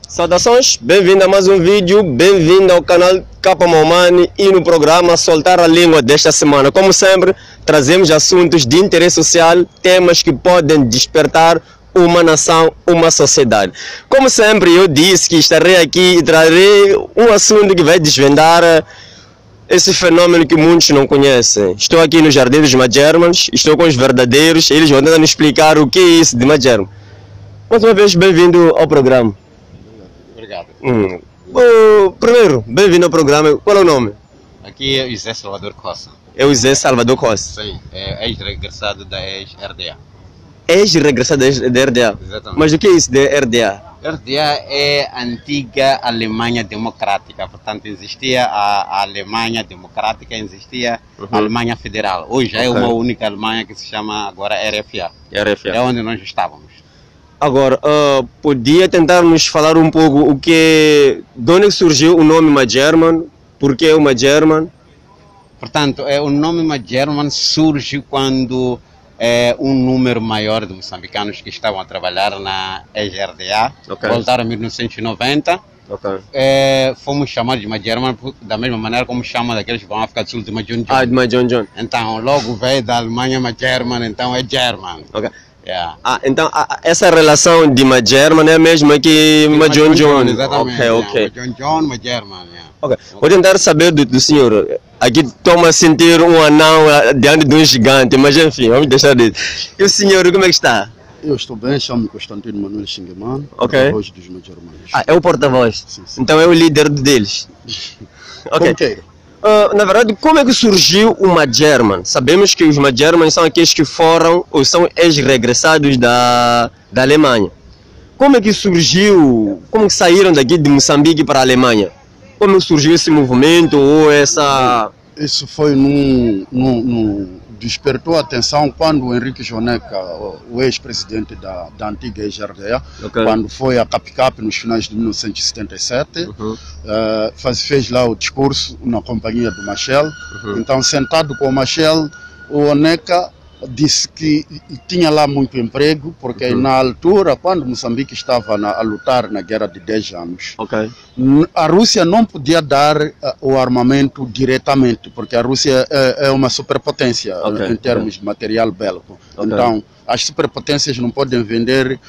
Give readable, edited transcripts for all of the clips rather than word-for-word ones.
Saudações, bem-vindo a mais um vídeo, bem-vindo ao canal Capa Momani e no programa Soltar a Língua desta semana. Como sempre, trazemos assuntos de interesse social, temas que podem despertar uma nação, uma sociedade. Como sempre, eu disse que estarei aqui e trarei um assunto que vai desvendar esse fenômeno que muitos não conhecem. Estou aqui no Jardim dos Magermans, estou com os verdadeiros, eles vão tentar me explicar o que é isso de Magerman. Mais uma vez, bem-vindo ao programa. Obrigado. Primeiro, bem-vindo ao programa. Qual é o nome? Aqui é José Salvador Costa. É o José Salvador Costa. Sim, é ex-regressado da ex-RDA. Ex-regressado da RDA? Exatamente. Mas o que é isso da RDA? RDA é a antiga Alemanha Democrática, portanto existia a Alemanha Democrática, existia a Alemanha Federal. Hoje é uma única Alemanha que se chama agora RFA. RFA. É onde nós estávamos. Agora, podia tentar nos falar um pouco de onde surgiu o nome Magerman, por que o Magerman? Portanto, o nome Magerman surge quando um número maior de moçambicanos que estavam a trabalhar na ex-RDA voltaram em 1990. Fomos chamados de Magerman da mesma maneira como chamam daqueles que vão à África do Sul de Majon John. De Majon John. Então, logo veio da Alemanha Magerman, então é German. Yeah. Então essa relação de Magerman é a mesma que Majon John. Exatamente. Majon John, Magerman. Vou tentar saber do senhor. Aqui estou-me a sentir um anão diante de um gigante, mas enfim, vamos deixar disso. E o senhor, como é que está? Eu estou bem, chamo-me Constantino Manuel Xingueman, porta-voz dos Magermanos. É o porta-voz? Sim, sim. Então é o líder deles? Como queira. Na verdade, como é que surgiu o Magerman? Sabemos que os Magerman são aqueles que foram ou são ex-regressados da Alemanha. Como é que surgiu, como que saíram daqui de Moçambique para a Alemanha? Como surgiu esse movimento ou essa... Isso foi despertou a atenção quando o Henrique Joneca, o ex-presidente da antiga ex-RDA, quando foi a Capicap nos finais de 1977, fez lá o discurso na companhia do Machel. Então, sentado com o Machel, o Joneca disse que tinha lá muito emprego, porque na altura, quando Moçambique estava a lutar na guerra de 10 anos, a Rússia não podia dar o armamento diretamente, porque a Rússia é uma superpotência em termos de material bélico. Então, as superpotências não podem vender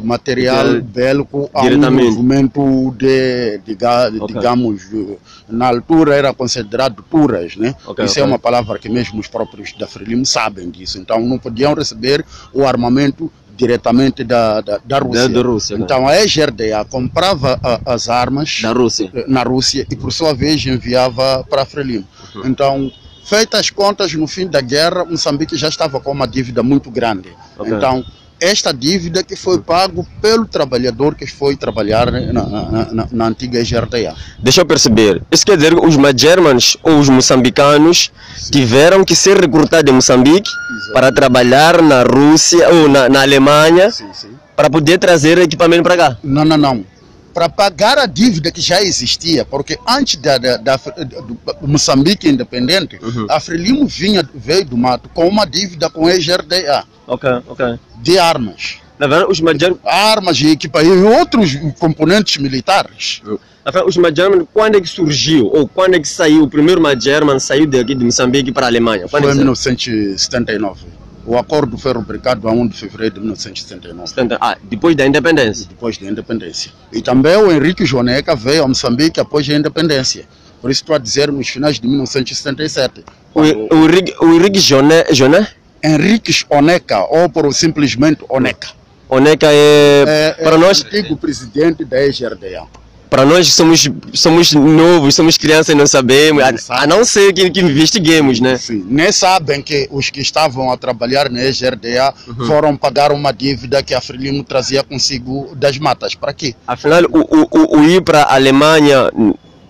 material bélico a um movimento digamos, na altura era considerado turas, né? Isso é uma palavra que mesmo os próprios da Frelimo sabem disso. Então não podiam receber o armamento diretamente da Rússia. Então a ex-RDA comprava as armas na Rússia e por sua vez enviava para a Frelimo. Então, feitas as contas, no fim da guerra, Moçambique já estava com uma dívida muito grande. Então, esta dívida que foi pago pelo trabalhador que foi trabalhar na antiga ex-RDA. Deixa eu perceber, isso quer dizer que os Magermans ou os moçambicanos tiveram que ser recrutados em Moçambique para trabalhar na Rússia ou na Alemanha para poder trazer equipamento para cá? Não. Para pagar a dívida que já existia, porque antes do Moçambique independente, a Frelimo veio do mato com uma dívida com a ex-RDA de armas. Na verdade, armas e equipamentos e outros componentes militares. Os Magerman, quando é que surgiu, ou quando é que saiu, o primeiro Magerman saiu daqui de Moçambique para a Alemanha? Foi em 1979. O acordo foi rubricado a 1 de fevereiro de 1979. Depois da independência? Depois da independência. E também o Henrique Joneca veio a Moçambique após a independência. Por isso estou a dizer nos finais de 1977. O Henrique Henrique Oneca, ou simplesmente Oneca. Oneca para nós, antigo presidente da ex-RDA. Para nós somos novos, somos crianças e não sabemos, a não ser que investiguemos, né? Sim, nem sabem que os que estavam a trabalhar na ex-RDA foram pagar uma dívida que a Frelimo trazia consigo das matas. Para quê? Afinal, o ir para a Alemanha,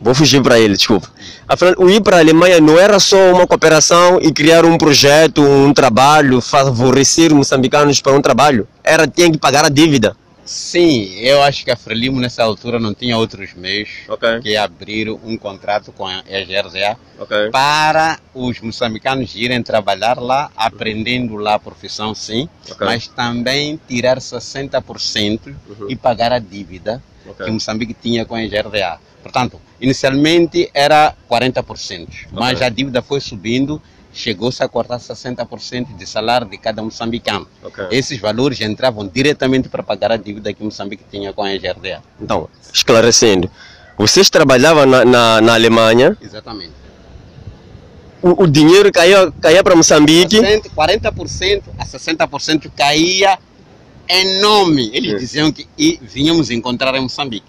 vou fugir para ele, desculpa. Afinal, o ir para a Alemanha não era só uma cooperação e criar um projeto, um trabalho, favorecer moçambicanos para um trabalho. Tinha que pagar a dívida. Sim, eu acho que a Frelimo nessa altura não tinha outros meios que abrir um contrato com a ex-RDA para os moçambicanos irem trabalhar lá, aprendendo lá a profissão, sim, mas também tirar 60% e pagar a dívida que Moçambique tinha com a GRDA. Portanto, inicialmente era 40%, mas a dívida foi subindo, chegou-se a cortar 60% de salário de cada moçambicano. Esses valores entravam diretamente para pagar a dívida que Moçambique tinha com a GRDA. Então, esclarecendo, vocês trabalhavam na Alemanha? Exatamente. O dinheiro caía para Moçambique? 40% a 60% caía em nome. Eles diziam que vinhamos encontrar em Moçambique.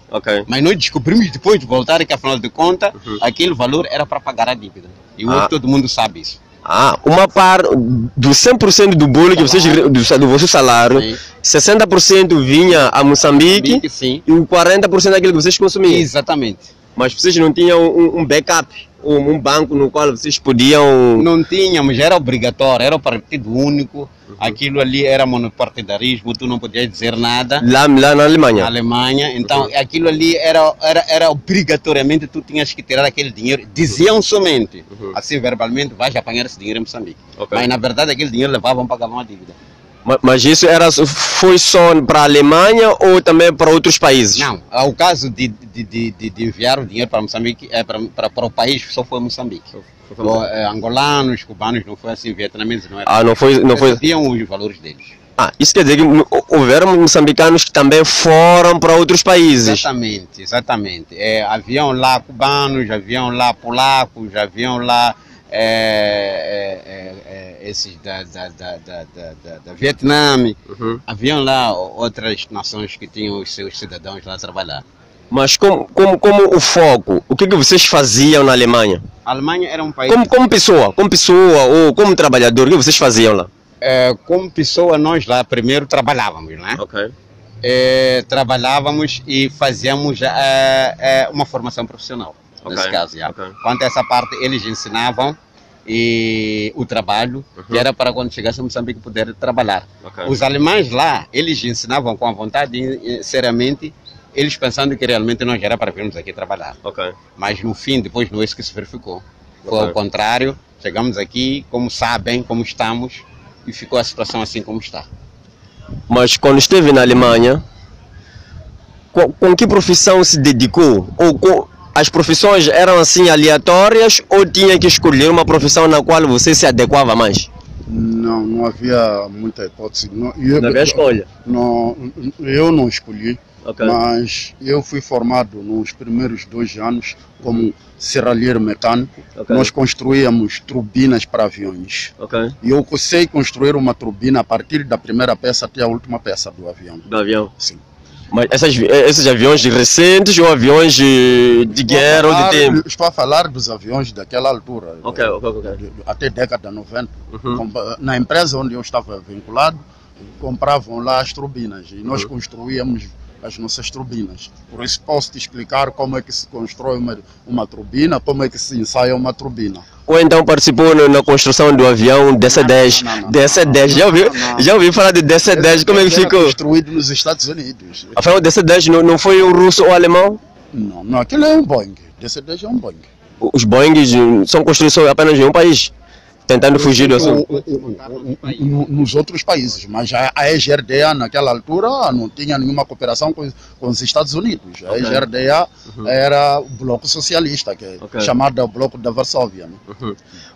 Mas nós descobrimos depois de voltar que, afinal de contas, aquele valor era para pagar a dívida. E hoje todo mundo sabe isso. Uma parte do 100% do bolo que vocês, do vosso salário, 60% vinha a Moçambique, e o 40% daquilo que vocês consumiam. Exatamente. Mas vocês não tinham um backup, um banco no qual vocês podiam... Não tínhamos, era obrigatório, era o partido único, aquilo ali era monopartidarismo, tu não podias dizer nada. Lá na Alemanha? Na Alemanha, então aquilo ali era obrigatoriamente, tu tinhas que tirar aquele dinheiro, diziam somente, assim verbalmente, vais apanhar esse dinheiro em Moçambique. Mas na verdade aquele dinheiro levavam, pagavam a dívida. Mas isso foi só para a Alemanha ou também para outros países? Não, o caso de enviar o dinheiro para Moçambique, para o país, só foi Moçambique. Angolanos, cubanos, não foi assim, vietnamitas não era. Não foi. Recebiam os valores deles. Isso quer dizer que houveram moçambicanos que também foram para outros países? Exatamente. Haviam lá cubanos, haviam lá polacos, haviam lá esses da Vietnã, haviam lá outras nações que tinham os seus cidadãos lá a trabalhar. Mas como o foco, o que vocês faziam na Alemanha? A Alemanha era um país... Como pessoa ou como trabalhador, o que vocês faziam lá? Como pessoa, nós lá primeiro trabalhávamos, né? Trabalhávamos e fazíamos uma formação profissional, nesse caso. Quanto a essa parte, eles ensinavam o trabalho, que era para quando chegasse a Moçambique poder trabalhar. Os alemães lá, eles ensinavam com a vontade, seriamente, eles pensando que realmente nós era para virmos aqui trabalhar. Mas no fim, depois não é isso que se verificou. Foi ao contrário, chegamos aqui, como sabem, como estamos, e ficou a situação assim como está. Mas quando esteve na Alemanha, com que profissão se dedicou? As profissões eram assim aleatórias ou tinha que escolher uma profissão na qual você se adequava mais? Não havia muita hipótese. Não havia escolha? Eu não escolhi, mas eu fui formado nos primeiros 2 anos como serralheiro mecânico. Nós construíamos turbinas para aviões. E eu sei construir uma turbina a partir da primeira peça até a última peça do avião. Do avião? Sim. Mas esses aviões recentes ou aviões de guerra ou de tempo? Estou a falar dos aviões daquela altura, até década 90. Na empresa onde eu estava vinculado, compravam lá as turbinas e nós construíamos as nossas turbinas. Por isso posso te explicar como é que se constrói uma turbina, como é que se ensaia uma turbina. Ou então participou na construção do avião DC-10? DC-10, já ouvi falar de DC-10, como é que ficou? Construído nos Estados Unidos. Afinal, o DC-10 não foi um russo ou alemão? Não, aquilo é um Boeing. DC-10 é um Boeing. Os Boeings são construídos apenas em um país? Tentando fugir do assunto. Nos outros países, mas a EGRDA naquela altura não tinha nenhuma cooperação com os Estados Unidos. A EGRDA era o bloco socialista, que é chamado o bloco da Varsóvia.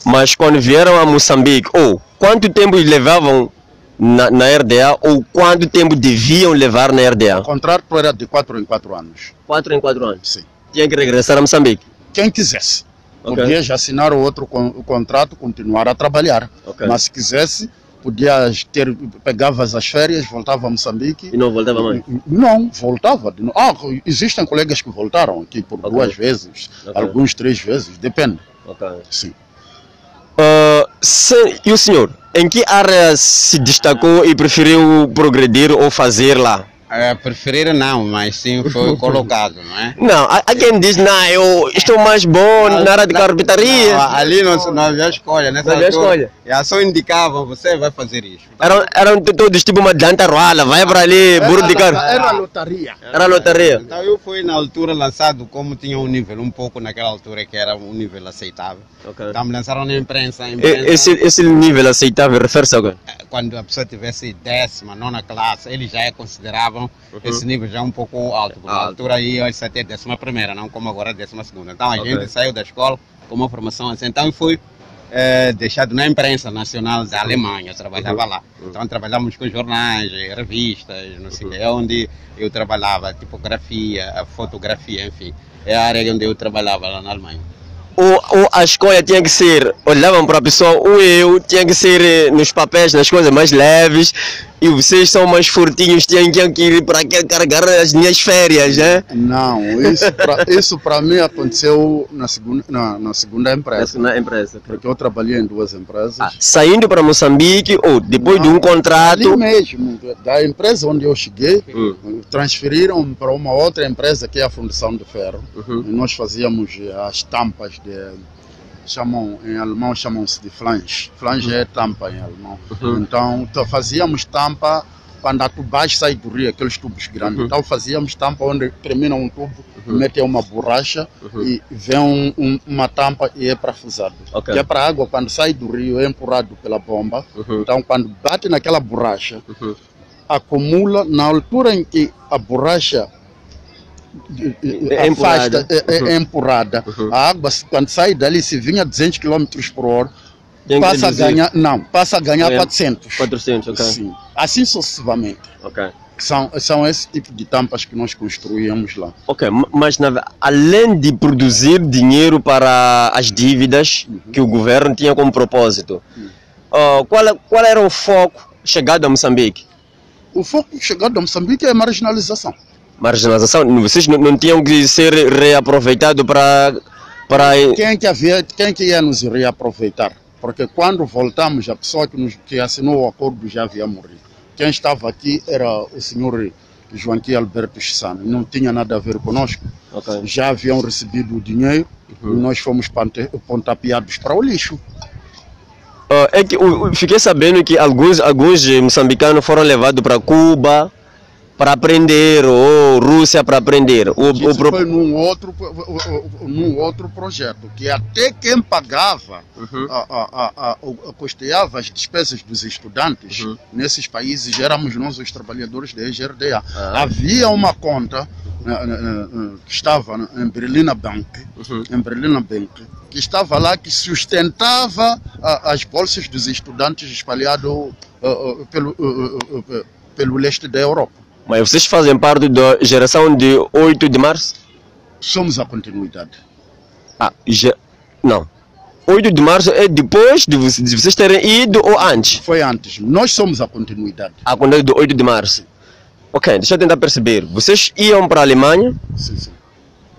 Mas quando vieram a Moçambique, quanto tempo levavam na RDA ou quanto tempo deviam levar na RDA? O contrato era de 4 em 4 anos. 4 em 4 anos? Sim. Tinha que regressar a Moçambique? Quem quisesse. Podia já assinar o outro contrato, continuar a trabalhar. Mas se quisesse, pegavas as férias, voltava a Moçambique. E não voltava mais? Não, voltava. Existem colegas que voltaram aqui por 2 vezes, alguns 3 vezes, depende. Sim. E o senhor, em que área se destacou e preferiu progredir ou fazer lá? Preferir não, mas sim foi colocado, não é? Não, há quem diz, eu estou mais bom na área de carpintaria. Ali não havia escolha, nessa altura. Só indicavam, você vai fazer isso. Eram todos tipo uma jantaroala, vai para ali, burro de carro. Era lotaria. Era lotaria. Então eu fui na altura lançado como tinha um nível, um pouco naquela altura que era um nível aceitável. Então me lançaram na imprensa. Esse nível aceitável refere-se a quê? quando a pessoa tivesse 10ª, 9ª classe, eles já consideravam esse nível já um pouco alto. Porque na altura aí isso até 11ª, não como agora 12ª. Então a gente saiu da escola com uma formação assim. Então fui deixado na imprensa nacional da Alemanha, eu trabalhava lá. Então trabalhamos com jornais, revistas, não sei o que, onde eu trabalhava, tipografia, fotografia, enfim. É a área onde eu trabalhava lá na Alemanha. Ou a escolha tinha que ser, olhavam para a pessoa, ou eu, tinha que ser nos papéis, nas coisas mais leves, e vocês são mais fortinhos, tinham que ir para carregar as minhas férias, né? Não, isso para mim aconteceu na segunda empresa. Na empresa. Porque eu trabalhei em 2 empresas. Saindo para Moçambique, ou depois de um contrato... Ali mesmo, da empresa onde eu cheguei, transferiram para uma outra empresa que é a Fundição de Ferro. E nós fazíamos as tampas em alemão chamam-se de flange. Flange é tampa em alemão. Então fazíamos tampa quando a tubagem sai do rio, aqueles tubos grandes. Então fazíamos tampa onde termina um tubo, mete uma borracha e vem uma tampa e é parafusado. Que é para a água, quando sai do rio, é empurrado pela bomba. Então quando bate naquela borracha, acumula na altura em que a borracha afasta, é empurrada. A água, quando sai dali, se vinha a 200 km por hora, passa a ganhar 400. 400, ok. Sim. Assim sucessivamente. Ok. São esse tipo de tampas que nós construíamos lá. Ok, mas além de produzir dinheiro para as dívidas que o governo tinha como propósito, qual era o foco chegado a Moçambique? O foco chegado a Moçambique é a marginalização. Marginalização? Vocês não tinham que ser reaproveitados para... Quem que ia nos reaproveitar? Porque quando voltamos, a pessoa que assinou o acordo já havia morrido. Quem estava aqui era o senhor Joaquim Alberto Chissano, não tinha nada a ver conosco. Já haviam recebido o dinheiro e nós fomos pontapeados para o lixo. É que fiquei sabendo que alguns moçambicanos foram levados para Cuba para aprender, ou Rússia para aprender. Isso foi num outro projeto, que até quem pagava, custeava as despesas dos estudantes, nesses países éramos nós os trabalhadores da EGRDA. Havia uma conta que estava em Berlina Bank, que estava lá, que sustentava as bolsas dos estudantes espalhados pelo leste da Europa. Mas vocês fazem parte da geração de 8 de março? Somos a continuidade. Não. 8 de março é depois de vocês terem ido ou antes? Foi antes. Nós somos a continuidade. A continuidade do 8 de março. Ok, deixa eu tentar perceber. Vocês iam para a Alemanha? Sim, sim.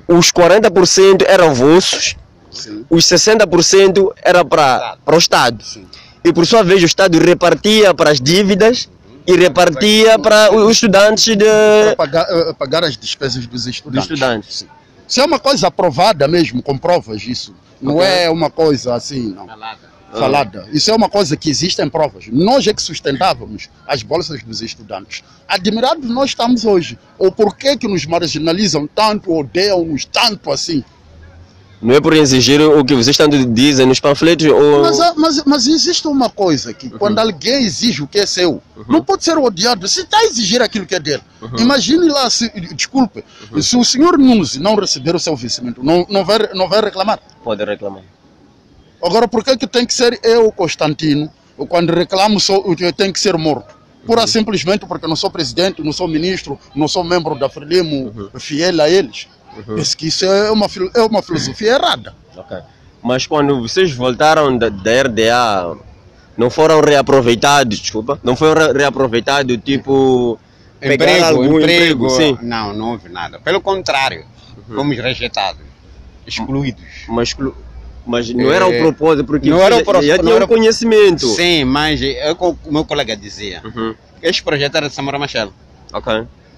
Os 40% eram vossos? Sim. Os 60% era para o Estado? Sim. E por sua vez o Estado repartia para as dívidas? E repartia para os estudantes para pagar as despesas dos estudantes. Isso é uma coisa aprovada mesmo, com provas isso. Não é uma coisa assim, não. Falada. Isso é uma coisa que existe em provas. Nós é que sustentávamos as bolsas dos estudantes. Admirados nós estamos hoje. Ou por que nos marginalizam tanto, odeiam-nos tanto assim? Não é por exigir o que vocês tanto dizem nos panfletos? Ou... Mas existe uma coisa que quando alguém exige o que é seu, não pode ser odiado. Se está a exigir aquilo que é dele, imagine lá, desculpe, se o senhor Nunes não receber o seu vencimento, não vai reclamar? Pode reclamar. Agora, por que tem que ser eu, Constantino, quando reclamo, tem que ser morto? Pura simplesmente porque não sou presidente, não sou ministro, não sou membro da Frelimo, fiel a eles. Penso que isso é uma filosofia errada. Mas quando vocês voltaram da RDA, não foram reaproveitados, não foram reaproveitados, tipo... Emprego. Sim. Não houve nada. Pelo contrário, fomos rejeitados, excluídos. Mas não era o propósito, porque não já tinha conhecimento. Sim, mas o meu colega dizia, este projeto era de Samora Machel.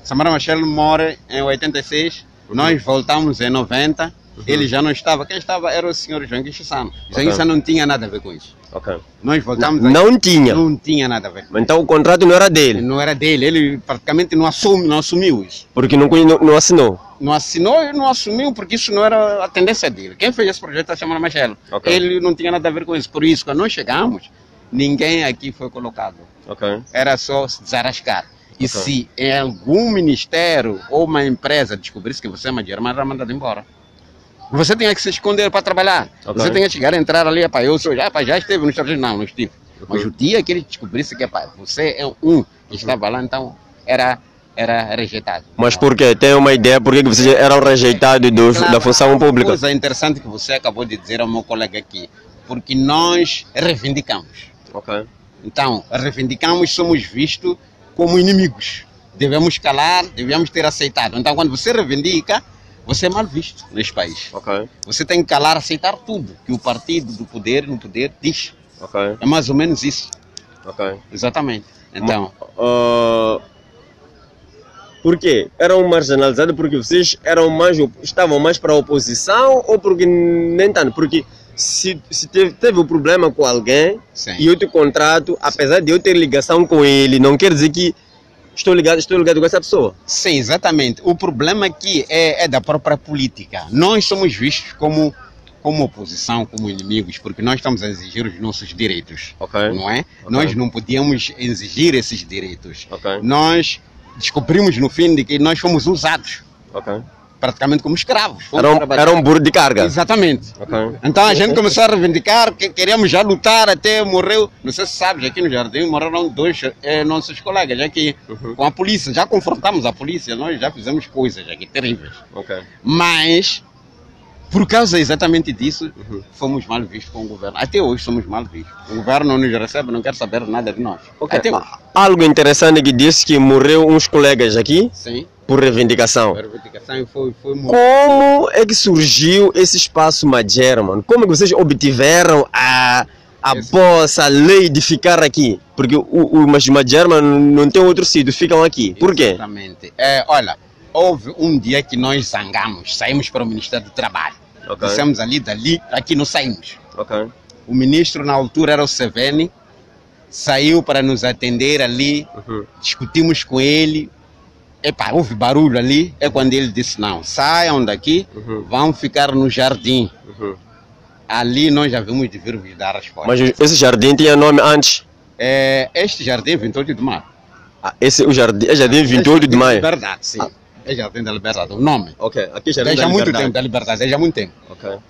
Samora Machel morre em 86, nós voltamos em 90, ele já não estava. Quem estava era o senhor Joaquim Chissano. Joaquim Chissano não tinha nada a ver com isso. Nós voltamos não tinha? Não tinha nada a ver. Então o contrato não era dele? Não era dele, ele praticamente não assumiu isso. Porque não assinou? Não assinou e não assumiu porque isso não era a tendência dele. Quem fez esse projeto é a Samora Machel. Ele não tinha nada a ver com isso. Por isso, quando nós chegamos, ninguém aqui foi colocado. Ok. Era só se desarrascar. E se em algum ministério ou uma empresa descobrisse que você é uma germana, era mandado embora. Você tinha que se esconder para trabalhar. Você tinha que chegar a entrar ali, eu sou já esteve no estrangeiro. Não estive. Mas o dia que ele descobrisse que você é um que estava lá, então era rejeitado. Mas por quê? Tem uma ideia por que vocês eram rejeitados da função pública? Uma coisa interessante que você acabou de dizer ao meu colega aqui, porque nós reivindicamos. Ok. Então, reivindicamos, somos vistos como inimigos. Devemos calar, devemos ter aceitado. Então, quando você reivindica, você é mal visto neste país. Ok. Você tem que calar, aceitar tudo que o partido do poder, no poder, diz. Ok. É mais ou menos isso. Ok. Exatamente. Então... Por quê? Eram marginalizados porque vocês estavam mais para a oposição ou porque nem tanto? Porque se teve um problema com alguém e eu te contrato, apesar de eu ter ligação com ele, não quer dizer que estou ligado com essa pessoa. Sim, exatamente. O problema aqui é da própria política. Nós somos vistos como oposição, como inimigos, porque nós estamos a exigir os nossos direitos. Não é? Nós não podíamos exigir esses direitos. Nós descobrimos no fim de que nós fomos usados. Praticamente como escravos. Era um burro de carga. Exatamente. Então a gente começou a reivindicar que queríamos já lutar até morreu. Não sei se sabes, aqui no Jardim morreram 2 nossos colegas aqui com a polícia. Já confrontamos a polícia, nós já fizemos coisas aqui terríveis. Mas por causa exatamente disso, fomos mal vistos com o governo. Até hoje somos mal vistos. O governo não nos recebe, não quer saber nada de nós. Até hoje. Algo interessante que disse que morreu uns colegas aqui. Sim. Por reivindicação. A reivindicação foi Como é que surgiu esse espaço Magerman? Como é que vocês obtiveram a lei de ficar aqui? Porque os Magerman não tem outro sítio, ficam aqui. Por quê? Exatamente. Olha, houve um dia que nós zangamos, saímos para o Ministério do Trabalho. Dissemos dali, aqui não saímos. O ministro na altura era o Seveni, saiu para nos atender ali, discutimos com ele. Houve barulho ali, é quando ele disse, não, saiam daqui, vão ficar no jardim. Ali nós já vimos de vir vos dar a resposta. Mas esse jardim tinha nome antes? Este jardim é 28 de maio. O jardim é jardim 28 de maio? Liberdade, sim. É Jardim da Liberdade, o nome. Aqui é Jardim da Liberdade. Desde há muito tempo da Liberdade, desde há muito tempo.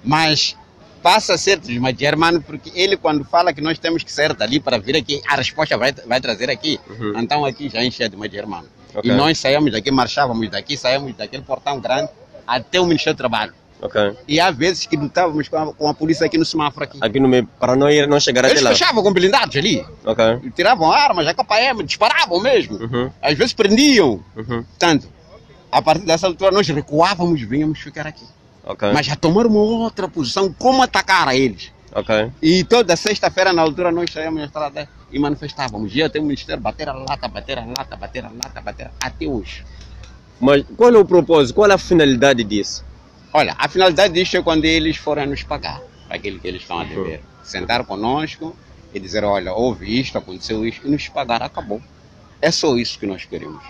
Mas passa a ser de Magerman, porque ele quando fala que nós temos que sair dali para vir aqui, a resposta vai trazer aqui. Então aqui já enche de Magerman. E nós saímos daqui, marchávamos daqui, saímos daquele portão grande até o Ministério do Trabalho. E há vezes que lutávamos com a polícia aqui no semáforo aqui. Aqui no meio, para não chegar até lá. Eles fechavam com blindados ali. Tiravam armas, a KM, disparavam mesmo. Às vezes prendiam. Portanto, a partir dessa altura nós recuávamos, vinhamos ficar aqui. Mas já tomaram uma outra posição, como atacar a eles. E toda sexta-feira na altura nós saímos na estrada e manifestávamos. Ia até o Ministério bater a lata, até hoje. Mas qual é o propósito, qual é a finalidade disso? Olha, a finalidade disso é quando eles forem nos pagar, aquilo que eles estão a dever. Sentar conosco e dizer, olha, houve isto, aconteceu isto, e nos pagar, acabou. É só isso que nós queremos.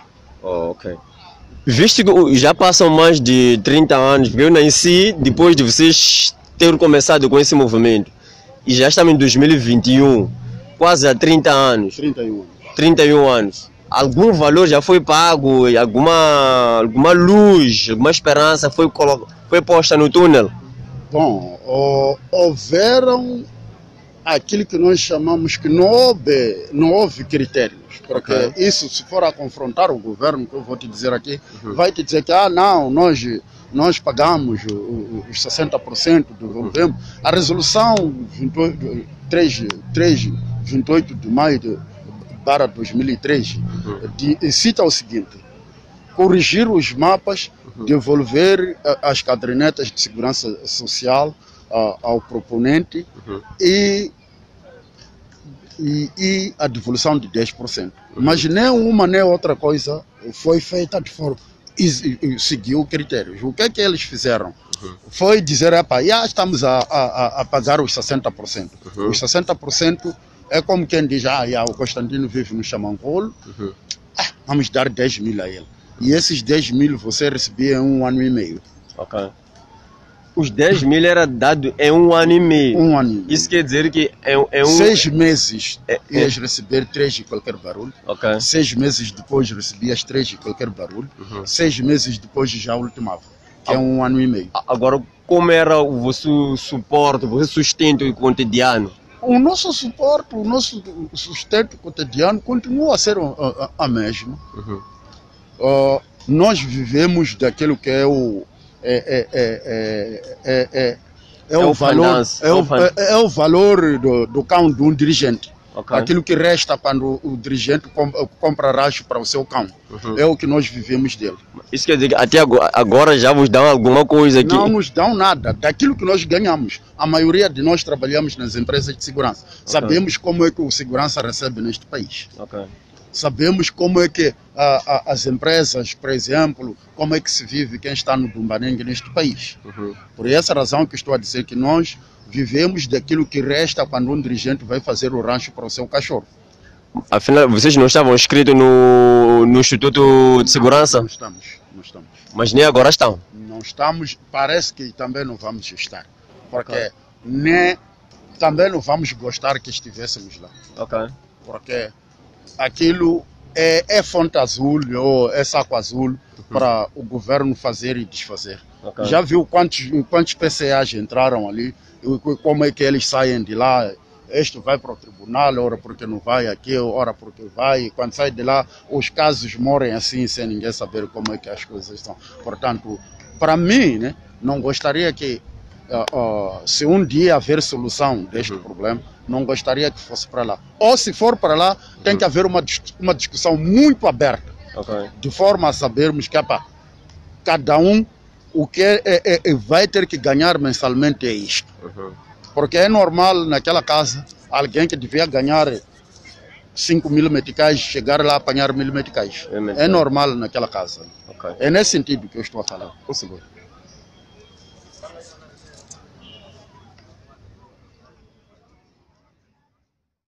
Visto que já passam mais de 30 anos, porque eu nasci depois de vocês terem começado com esse movimento. E já estamos em 2021, quase há 30 anos. 31 anos. Algum valor já foi pago, alguma luz, alguma esperança foi posta no túnel? Bom, houveram aquilo que nós chamamos que não houve critérios. Porque isso, se for a confrontar o governo, que eu vou te dizer aqui, vai te dizer que, não, nós pagamos os 60%, devolvemos. A resolução 28 de maio de 2003 cita o seguinte: corrigir os mapas, devolver as cadernetas de segurança social ao proponente e a devolução de 10%. Mas nenhuma nem outra coisa foi feita de forma seguiu critérios. O que é que eles fizeram? Foi dizer, já estamos a pagar os 60%. Os 60% é como quem diz, o Constantino vive no Chamancolo, vamos dar 10 mil a ele. E esses 10 mil você recebia em 1 ano e meio. Os 10 mil era dado em 1 ano e meio. 1 ano e meio. Isso quer dizer que é 6 meses ias receber 3 de qualquer barulho. Ok. 6 meses depois recebias 3 de qualquer barulho. 6 meses depois já ultimava, que é 1 ano e meio. Agora, como era o vosso suporte, o vosso sustento cotidiano? O nosso suporte, o nosso sustento cotidiano continua a ser a mesma. Nós vivemos daquilo que é o o valor do cão de um dirigente. Okay. Aquilo que resta quando o dirigente compra racho para o seu cão. É o que nós vivemos dele. Isso quer dizer que até agora já vos dão alguma coisa aqui? Não nos dão nada. Daquilo que nós ganhamos. A maioria de nós trabalhamos nas empresas de segurança. Okay. Sabemos como é que o segurança recebe neste país. Okay. Sabemos como é que as empresas, por exemplo, como é que se vive quem está no Dumbanengue neste país. Por essa razão que estou a dizer que nós vivemos daquilo que resta quando um dirigente vai fazer o rancho para o seu cachorro. Afinal, vocês não estavam inscritos no Instituto de Segurança? Não estamos. Mas nem agora estão? Não estamos, parece que também não vamos estar. Porque nem também não vamos gostar que estivéssemos lá. Porque aquilo é fonte azul ou é saco azul para o governo fazer e desfazer. Já viu quantos PCAs entraram ali, como é que eles saem de lá? Este vai para o tribunal, ora porque não vai aqui, ora porque vai. E quando sai de lá, os casos morrem assim, sem ninguém saber como é que as coisas estão. Portanto, para mim, né, não gostaria que, se um dia haver solução deste problema, não gostaria que fosse para lá. Ou se for para lá, tem que haver uma discussão muito aberta, de forma a sabermos que cada um o que vai ter que ganhar mensalmente é isto. Porque é normal naquela casa, alguém que devia ganhar 5.000 meticais, chegar lá a apanhar 1.000 meticais. É normal naquela casa. É nesse sentido que eu estou a falar.